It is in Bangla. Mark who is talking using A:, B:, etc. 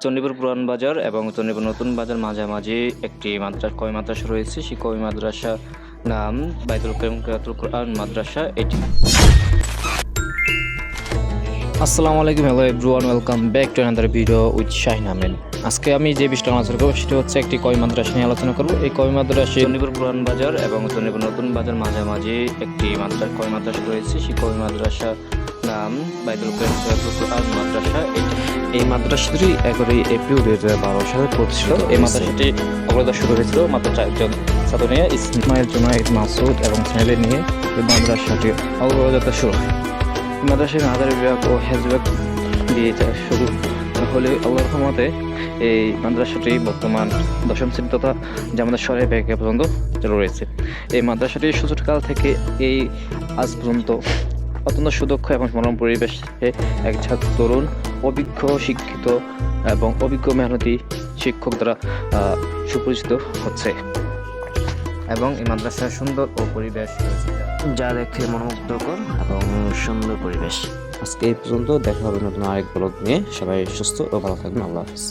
A: চণ্ডীপুর পুরান বাজার এবং চণ্ডীপুর নতুন বাজার মাঝামাঝি একটি কওমি মাদ্রাসা রয়েছে। সেই কওমি মাদ্রাসা নাম বাইতুল কারিম কিরাতুল কোরআন মাদ্রাসা এটি। আসসালামু আলাইকুম, hello everyone, welcome back to another video with Shahin Ahmed. আজকে আমি যে বিষয়টা আলোচনা করবো সেটা হচ্ছে একটি কওমি মাদ্রাসা নিয়ে আলোচনা করবো। এই কওমি মাদ্রাসা চণ্ডীপুর পুরান বাজার এবং চণ্ডীপুর নতুন বাজার মাঝামাঝি একটি কওমি মাদ্রাসা রয়েছে। সেই কওমি মাদ্রাসা নাম বাইতুল কারিম কিরাতুল কোরআন মাদ্রাসা এটি। এই মাদ্রাসাটি 11 এপ্রিল 2012 সালে প্রতিষ্ঠিত। এই মাদ্রাসাটি অগ্রদা শুরু হয়েছিল মাত্র 4 জন ছাত্র নিয়ে, ইসমাইল, জুনাইদ, মাসুদ এবং ছেলেদের নিয়ে এই মাদ্রাসাটি অগ্রযাত্রা শুরু হয়। মাদ্রাসায় নাজারি বিভাগ ও হেজ বিভাগ দিয়ে শুরু হলে আল্লাহর রহমতে এই মাদ্রাসাটি বর্তমান 10ম শ্রেণী তথা জামাতের সরাই ব্যাগে পর্যন্ত রয়েছে। এই মাদ্রাসাটি সূচনাকাল থেকে এই আজ পর্যন্ত অত্যন্ত সুদক্ষ এবং মনোরম পরিবেশে এক তরুণ অভিজ্ঞ শিক্ষিত এবং অভিজ্ঞ মেহনতি শিক্ষক দ্বারা সুপরিচিত হচ্ছে এবং এই মাদ্রাসার সুন্দর ও পরিবেশ যা দেখে মনোমুগ্ধকর এবং সুন্দর পরিবেশ। আজকে এই পর্যন্ত, দেখা হবে নতুন আরেক ব্লগ নিয়ে। সবাই সুস্থ ও ভালো থাকবেন। আল্লাহ হাফেজ।